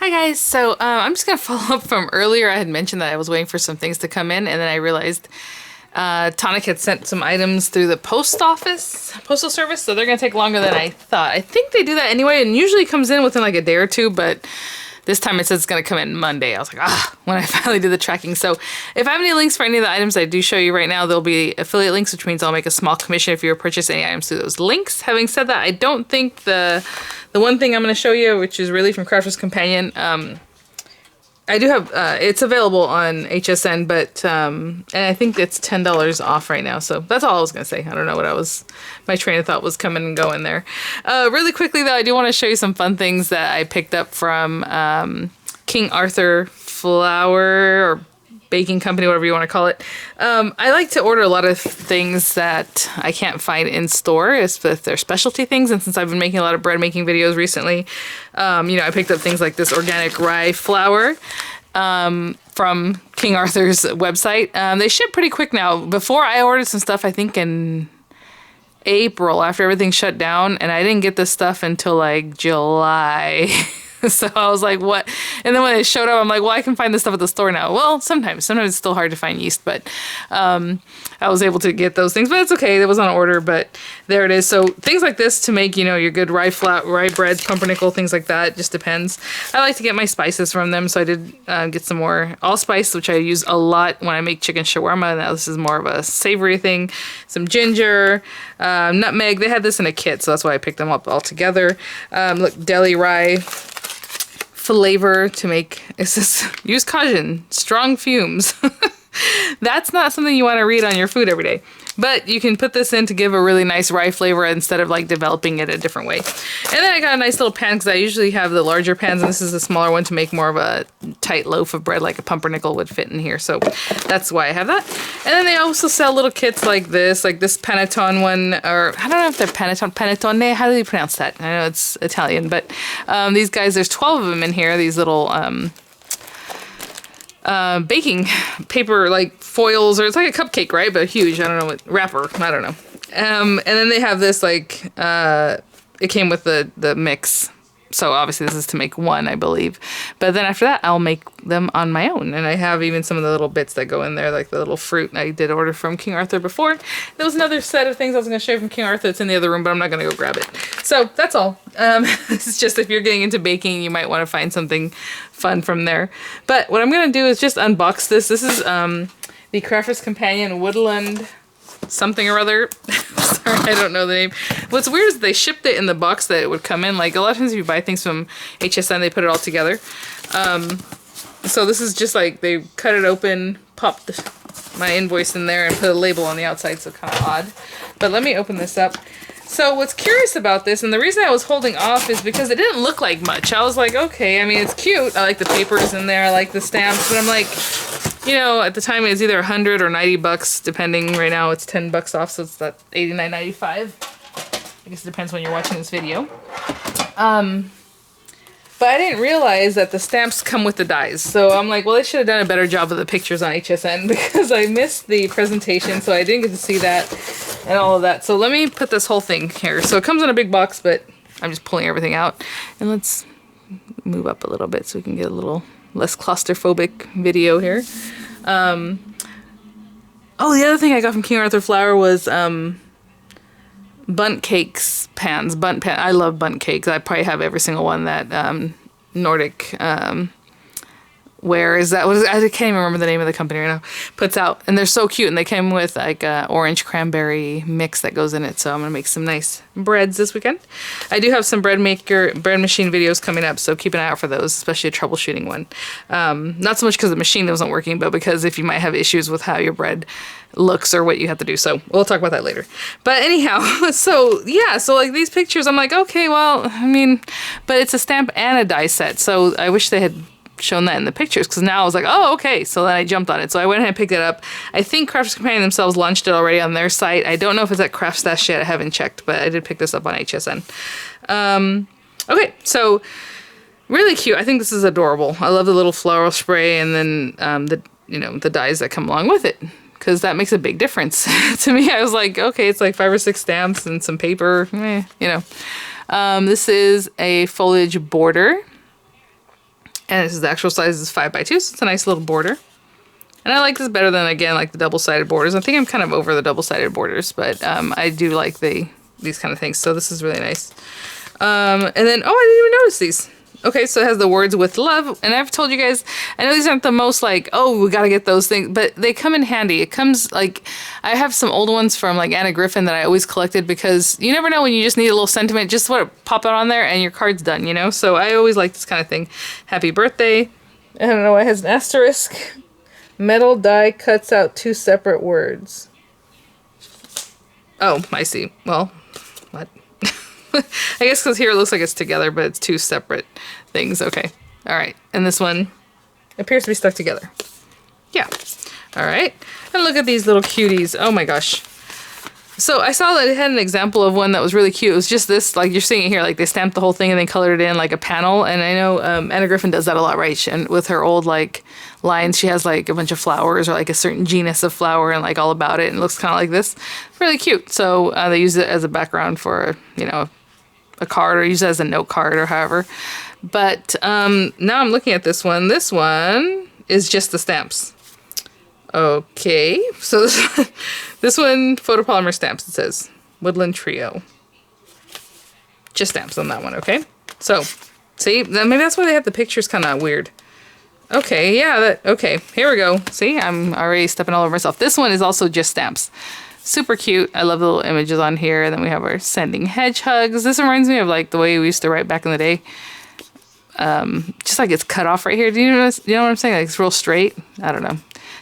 Hi guys, so I'm just gonna follow up from earlier. I had mentioned that I was waiting for some things to come in, and then I realized Tonic had sent some items through the postal service, so they're gonna take longer than I thought. I think they do that anyway, and usually comes in within like a day or two, but this time it says it's gonna come in Monday. I was like, when I finally did the tracking. So if I have any links for any of the items I do show you right now, there'll be affiliate links, which means I'll make a small commission if you purchase any items through those links. Having said that, I don't think the one thing I'm gonna show you, which is really from Crafter's Companion, I do have, it's available on HSN, but, and I think it's $10 off right now. So that's all I was going to say. I don't know what my train of thought was coming and going there. Really quickly though, I do want to show you some fun things that I picked up from, King Arthur Flour or Baking Company, whatever you want to call it. I like to order a lot of things that I can't find in store, if they're specialty things. And since I've been making a lot of bread making videos recently, I picked up things like this organic rye flour from King Arthur's website. They ship pretty quick now. Before I ordered some stuff, I think in April after everything shut down, and I didn't get this stuff until like July. So I was like, what? And then when it showed up, I'm like, well, I can find this stuff at the store now. Well, sometimes it's still hard to find yeast, but I was able to get those things, but it's okay. It was on order, but there it is. So things like this to make, your good rye bread, pumpernickel, things like that. Just depends. I like to get my spices from them. So I did get some more allspice, which I use a lot when I make chicken shawarma. Now this is more of a savory thing. Some ginger, nutmeg. They had this in a kit, so that's why I picked them up all together. Look, deli rye flavor to make, it says use caution, strong fumes. That's not something you want to read on your food every day, but you can put this in to give a really nice rye flavor instead of like developing it a different way. And then I got a nice little pan because I usually have the larger pans, and this is a smaller one to make more of a tight loaf of bread, like a pumpernickel would fit in here. So that's why I have that. And then they also sell little kits like this panettone one, or I don't know if they're panettone. How do you pronounce that? I know it's Italian, but these guys, there's 12 of them in here. These little baking paper, like foils, or it's like a cupcake, right? But huge. I don't know what wrapper. I don't know. And then they have this like it came with the mix. So obviously this is to make one, I believe. But then after that, I'll make them on my own. And I have even some of the little bits that go in there, like the little fruit I did order from King Arthur before. There was another set of things I was going to show you from King Arthur. It's in the other room, but I'm not going to go grab it. So that's all. This is just if you're getting into baking, you might want to find something fun from there. But what I'm going to do is just unbox this. This is the Crafter's Companion Woodland something or other. Sorry, I don't know the name. What's weird is they shipped it in the box that it would come in. Like a lot of times if you buy things from HSN, they put it all together. So this is just like they cut it open, popped my invoice in there, and put a label on the outside, so kind of odd. But let me open this up. So what's curious about this, and the reason I was holding off, is because it didn't look like much. I was like, okay, I mean, it's cute. I like the papers in there. I like the stamps. But I'm like, at the time it was either 100 or 90 bucks, depending. Right now it's 10 bucks off, so it's that $89.95. I guess it depends when you're watching this video. But I didn't realize that the stamps come with the dies. So I'm like, well, they should have done a better job of the pictures on HSN because I missed the presentation, so I didn't get to see that and all of that. So let me put this whole thing here. So it comes in a big box, but I'm just pulling everything out. And let's move up a little bit so we can get a little less claustrophobic video here. Oh, the other thing I got from King Arthur Flour was bundt cakes pans. I love bundt cakes. I probably have every single one that Nordic where is that? I can't even remember the name of the company right now. Puts out, and they're so cute, and they came with like a orange cranberry mix that goes in it. So I'm gonna make some nice breads this weekend. I do have some bread machine videos coming up, so keep an eye out for those, especially a troubleshooting one. Not so much because the machine wasn't working, but because if you might have issues with how your bread looks or what you have to do. So we'll talk about that later. But anyhow, so yeah, so like these pictures, I'm like, okay, well, I mean, but it's a stamp and a die set. So I wish they had shown that in the pictures, because now I was like, oh, okay. So then I jumped on it. So I went ahead and picked it up. I think Crafter's Companion themselves launched it already on their site. I don't know if it's at Craft Stash yet. I haven't checked, but I did pick this up on HSN. Okay, so really cute. I think this is adorable. I love the little floral spray, and then the dies that come along with it, because that makes a big difference. To me, I was like, okay, it's like 5 or 6 stamps and some paper, This is a foliage border. And this is the actual size is 5 by 2, so it's a nice little border. And I like this better than, again, like the double-sided borders. I think I'm kind of over the double-sided borders, but I do like these kind of things. So this is really nice. And then, oh, I didn't even notice these. Okay, so it has the words with love. And I've told you guys, I know these aren't the most like, oh, we got to get those things, but they come in handy. It comes like, I have some old ones from like Anna Griffin that I always collected because you never know when you just need a little sentiment, just pop it on there and your card's done, you know? So I always like this kind of thing. Happy birthday. I don't know, it has an asterisk. Metal die cuts out 2 separate words. Oh, I see. Well, what? I guess because here it looks like it's together, but it's 2 separate things. Okay. All right. And this one appears to be stuck together. Yeah. All right. And look at these little cuties. Oh my gosh. So I saw that it had an example of one that was really cute. It was just this, like you're seeing it here, like they stamped the whole thing and they colored it in like a panel. And I know Anna Griffin does that a lot, right? And with her old like lines, she has like a bunch of flowers or like a certain genus of flower and like all about it. And it looks kind of like this. Really cute. So they use it as a background for, you know, a card or use it as a note card or however. But now I'm looking at this one. This one is just the stamps. Okay, so this one, photopolymer stamps, it says Woodland Trio. Just stamps on that one, okay? So, see, maybe that's why they have the pictures kind of weird. Okay, yeah, okay, here we go. See, I'm already stepping all over myself. This one is also just stamps. Super cute. I love the little images on here. And then we have our sending hedgehogs. This reminds me of like the way we used to write back in the day. Just like it's cut off right here. Do you know what I'm saying? Like it's real straight. I don't know.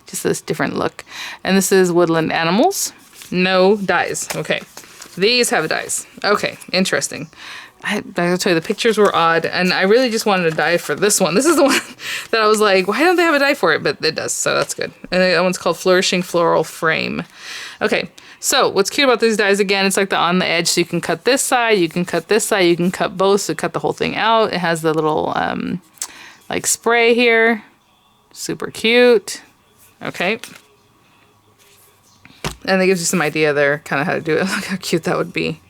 Just this different look. And this is Woodland Animals. No dies. Okay. These have dies. Okay. Interesting. I gotta tell you, the pictures were odd. And I really just wanted a die for this one. This is the one that I was like, why don't they have a die for it? But it does. So that's good. And that one's called Flourishing Floral Frame. Okay. So what's cute about these dies, again, it's like the on the edge. So you can cut this side. You can cut this side. You can cut both. So cut the whole thing out. It has the little like spray here. Super cute. Okay. And it gives you some idea there, kind of how to do it. Look how cute that would be.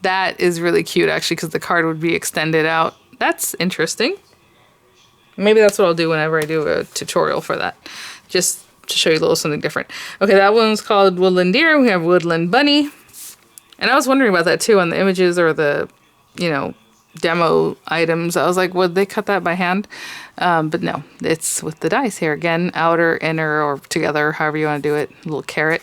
That is really cute, actually, because the card would be extended out. That's interesting. Maybe that's what I'll do whenever I do a tutorial for that. Just to show you a little something different. Okay, that one's called Woodland Deer. We have Woodland Bunny. And I was wondering about that, too, on the images or the, you know, demo items. I was like, would they cut that by hand? But no, it's with the dice here again, outer, inner, or together, however you want to do it. A little carrot.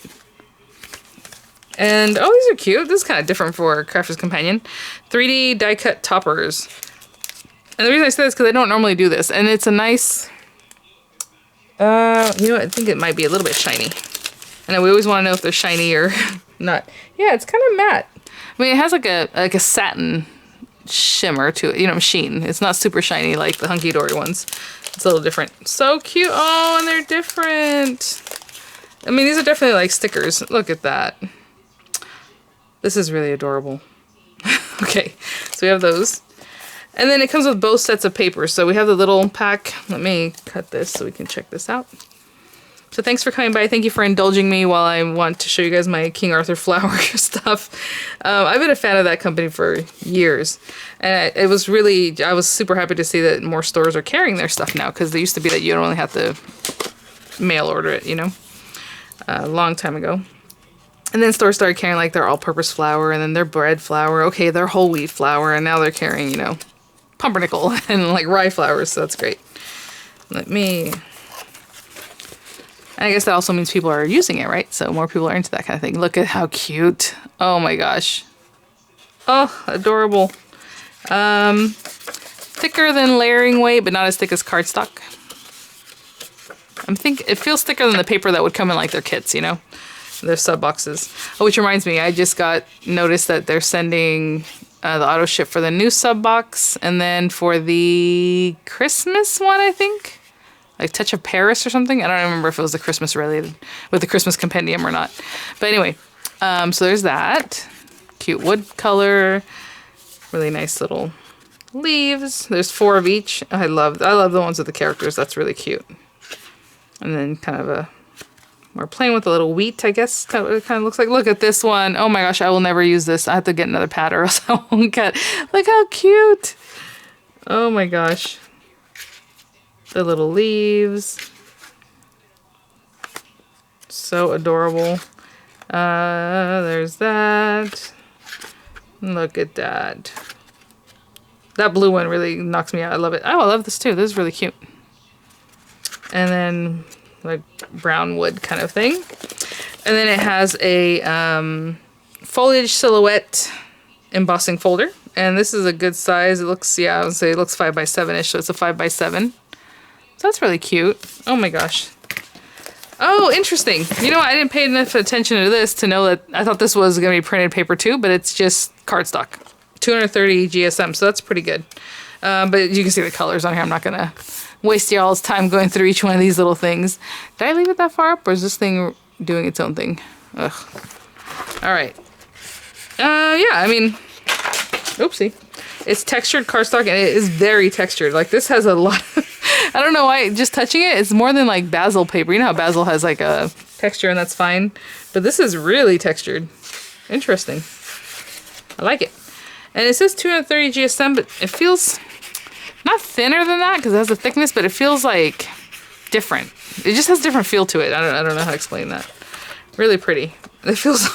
And oh, these are cute. This is kind of different for Crafter's Companion. 3D die cut toppers. And the reason I say this is because I don't normally do this, and it's a nice. You know, I think it might be a little bit shiny. I know we always want to know if they're shiny or not. Yeah, it's kind of matte. I mean, it has like a satin shimmer to it, you know, sheen. It's not super shiny like the Hunky Dory ones. It's a little different. So cute. Oh, and they're different. I mean, these are definitely like stickers. Look at that. This is really adorable. Okay, so we have those. And then it comes with both sets of papers. So we have the little pack. Let me cut this so we can check this out. So thanks for coming by. Thank you for indulging me while I want to show you guys my King Arthur flower stuff. I've been a fan of that company for years. And it was really, I was super happy to see that more stores are carrying their stuff now, because they used to be that you only have to mail order it, you know, a long time ago. And then stores started carrying like their all-purpose flour and then their bread flour. Okay, their whole wheat flour. And now they're carrying, you know, pumpernickel and like rye flours. So that's great. Let me... I guess that also means people are using it, right? So more people are into that kind of thing. Look at how cute. Oh my gosh. Oh, adorable. Thicker than layering weight, but not as thick as cardstock. I think it feels thicker than the paper that would come in like their kits, you know? Their sub boxes. Oh, which reminds me, I just got noticed that they're sending the auto ship for the new sub box, and then for the Christmas one, I think, like Touch of Paris or something. I don't remember if it was the Christmas related with the Christmas compendium or not. But anyway, so there's that cute wood color, really nice little leaves. There's 4 of each. I love the ones with the characters. That's really cute. And then kind of a more plain with a little wheat, I guess. That's what it kind of looks like. Look at this one. Oh my gosh, I will never use this. I have to get another pad or else I won't get. Look how cute. Oh my gosh. The little leaves. So adorable. There's that. Look at that. That blue one really knocks me out. I love it. Oh, I love this too. This is really cute. And then like brown wood kind of thing. And then it has a foliage silhouette embossing folder. And this is a good size. It looks, yeah, I would say it looks 5 by 7-ish. So it's a 5 by 7. So that's really cute. Oh my gosh. Oh, interesting. You know what? I didn't pay enough attention to this to know that I thought this was going to be printed paper too, but it's just cardstock. 230 GSM, so that's pretty good. But you can see the colors on here. I'm not going to waste y'all's time going through each one of these little things. Did I leave it that far up, or is this thing doing its own thing? Ugh. All right. Yeah, I mean, oopsie. It's textured cardstock, and it is very textured. Like, this has a lot of, I don't know why, just touching it, it's more than like basil paper. You know how basil has like a texture, and that's fine. But this is really textured. Interesting. I like it. And it says 230 GSM, but it feels not thinner than that because it has a thickness, but it feels like different. It just has a different feel to it. I don't know how to explain that. Really pretty. It feels,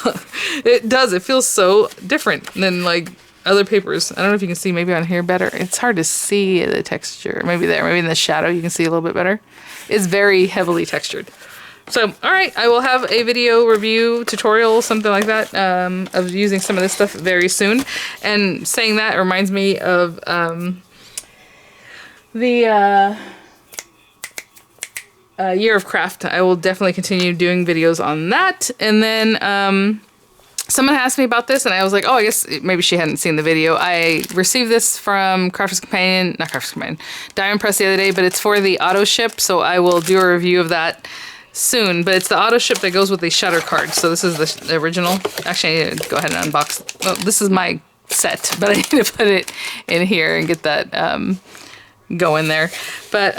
it does. It feels so different than like other papers. I don't know if you can see maybe on here better. It's hard to see the texture. Maybe there, maybe in the shadow you can see a little bit better. It's very heavily textured. So, all right, I will have a video review tutorial, something like that, of using some of this stuff very soon. And saying that reminds me of the Year of Craft. I will definitely continue doing videos on that. And then someone asked me about this, and I was like, oh, I guess maybe she hadn't seen the video. I received this from Crafter's Companion, not Crafter's Companion, Diamond Press the other day, but it's for the auto ship, so I will do a review of that soon. But it's the auto ship that goes with the shutter card. So this is the original. Actually, I need to go ahead and unbox. Well, this is my set, but I need to put it in here and get that going there. But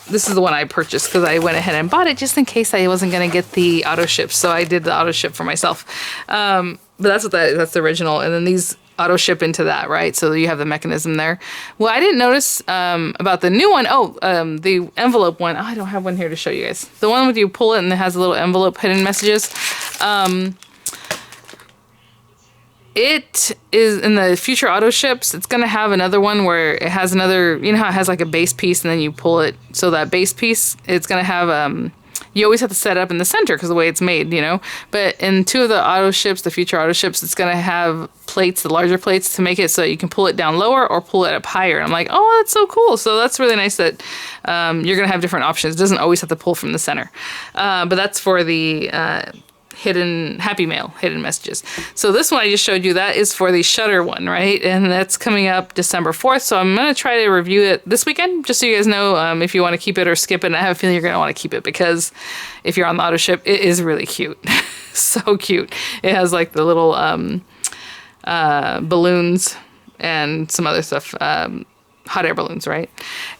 this is the one I purchased because I went ahead and bought it just in case I wasn't going to get the auto ship. So I did the auto ship for myself. But that's what that's the original. And then these auto ship into that, right? So you have the mechanism there. Well, I didn't notice about the new one. Oh, the envelope one. Oh, I don't have one here to show you guys. The one with you pull it and it has a little envelope, hidden messages. It is in the future auto ships. It's going to have another one where it has another, you know how it has like a base piece and then you pull it. So that base piece, it's going to have, you always have to set it up in the center because the way it's made, you know. But in two of the auto ships, the future auto ships, it's going to have plates, the larger plates, to make it so you can pull it down lower or pull it up higher. And I'm like, oh, that's so cool. So that's really nice that you're going to have different options. It doesn't always have to pull from the center. But that's for the hidden happy mail, hidden messages. So this one I just showed you, that is for the shutter one, right? And that's coming up December 4th. So I'm going to try to review it this weekend, just so you guys know if you want to keep it or skip it. And I have a feeling you're going to want to keep it because if you're on the auto ship, it is really cute. So cute. It has like the little balloons and some other stuff. Hot air balloons, right?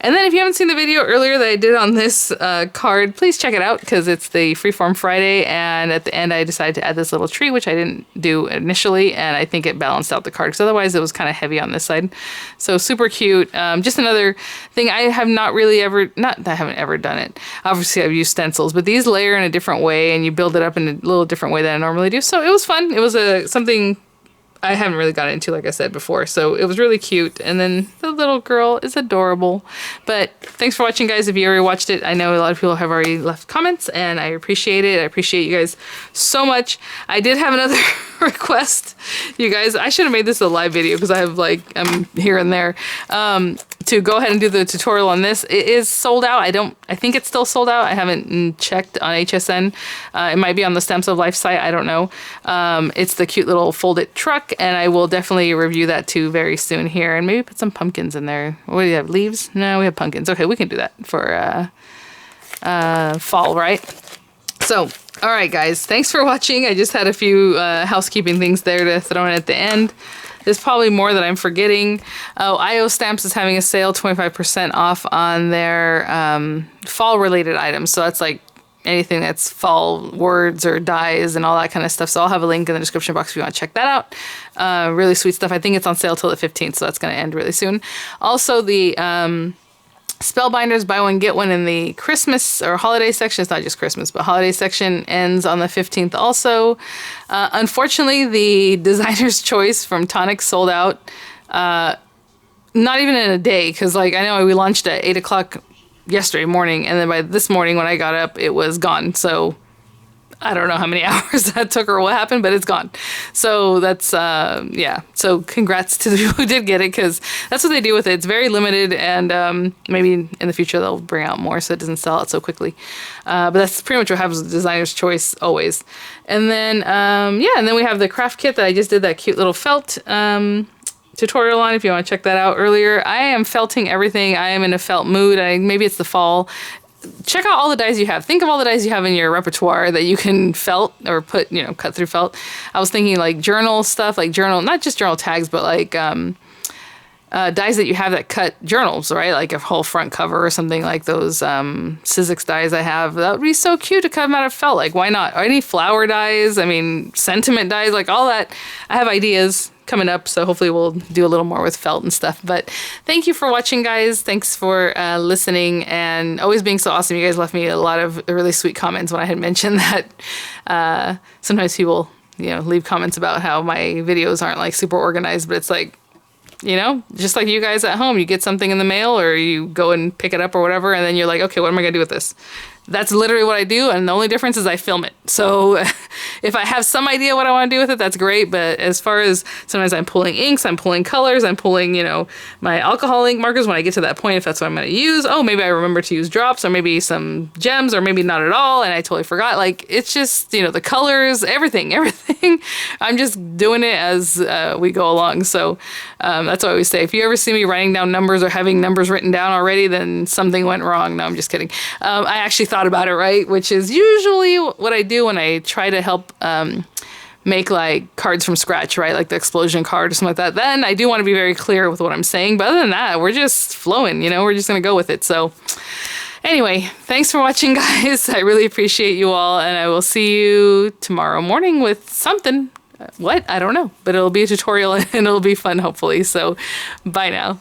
And then if you haven't seen the video earlier that I did on this card, please check it out because it's the Freeform Friday, and at the end I decided to add this little tree, which I didn't do initially, and I think it balanced out the card because otherwise it was kind of heavy on this side. So super cute. Just another thing I have not really ever, not that I haven't ever done it. Obviously I've used stencils, but these layer in a different way and you build it up in a little different way than I normally do. So it was fun. It was something I haven't really got into, like I said before, so it was really cute. And then the little girl is adorable. But thanks for watching, guys. If you already watched it, I know a lot of people have already left comments, and I appreciate it. I appreciate you guys so much. I did have another request, you guys. I should have made this a live video because I have I'm here and there. To go ahead and do the tutorial on this. It is sold out. I think it's still sold out. I haven't checked on HSN. It might be on the Stems of Life site. I don't know. It's the cute little folded truck, and I will definitely review that too very soon here, and maybe put some pumpkins in there. What do you have? Leaves? No, we have pumpkins. Okay, we can do that for fall, right? So, all right, guys. Thanks for watching. I just had a few housekeeping things there to throw in at the end. There's probably more that I'm forgetting. Oh, IO Stamps is having a sale, 25% off on their fall-related items. So that's like anything that's fall words or dies and all that kind of stuff. So I'll have a link in the description box if you want to check that out. Really sweet stuff. I think it's on sale till the 15th, so that's going to end really soon. Also, the Spellbinders, buy one, get one in the Christmas or holiday section. It's not just Christmas, but holiday section ends on the 15th also. Unfortunately, the designer's choice from Tonic sold out not even in a day, because like I know we launched at 8 o'clock yesterday morning, and then by this morning when I got up, it was gone. So I don't know how many hours that took or what happened, but it's gone. So that's, yeah. So congrats to the people who did get it, because that's what they do with it. It's very limited, and maybe in the future they'll bring out more so it doesn't sell out so quickly. But that's pretty much what happens with designer's choice always. And then, yeah, and then we have the craft kit that I just did that cute little felt tutorial on if you want to check that out earlier. I am felting everything. I am in a felt mood. Maybe it's the fall. Check out all the dies you have. Think of all the dies you have in your repertoire that you can felt or put, you know, cut through felt. I was thinking like journal stuff, like journal, not just journal tags, but like dies that you have that cut journals, right? Like a whole front cover or something like those Sizzix dies I have. That would be so cute to come out of felt. Like, why not? Or any flower dies, I mean, sentiment dies, like all that. I have ideas coming up, so hopefully we'll do a little more with felt and stuff. But thank you for watching, guys. Thanks for listening and always being so awesome. You guys left me a lot of really sweet comments when I had mentioned that sometimes people, you know, leave comments about how my videos aren't like super organized, but it's like, you know, just like you guys at home, you get something in the mail or you go and pick it up or whatever, and then you're like, okay, what am I gonna do with this? That's literally what I do, and the only difference is I film it. So if I have some idea what I want to do with it, that's great. But as far as sometimes I'm pulling inks, I'm pulling colors, I'm pulling, you know, my alcohol ink markers when I get to that point, if that's what I'm going to use. Oh, maybe I remember to use drops, or maybe some gems, or maybe not at all, and I totally forgot. Like, it's just, you know, the colors, everything. I'm just doing it as we go along. So that's what I always say. If you ever see me writing down numbers or having numbers written down already, then something went wrong. No, I'm just kidding. I actually thought about it, right? Which is usually what I do when I try to help make like cards from scratch, right? Like the explosion card or something like that. Then I do want to be very clear with what I'm saying. But other than that, we're just flowing, you know, we're just going to go with it. So anyway, thanks for watching, guys. I really appreciate you all. And I will see you tomorrow morning with something. What? I don't know. But it'll be a tutorial and it'll be fun, hopefully. So bye now.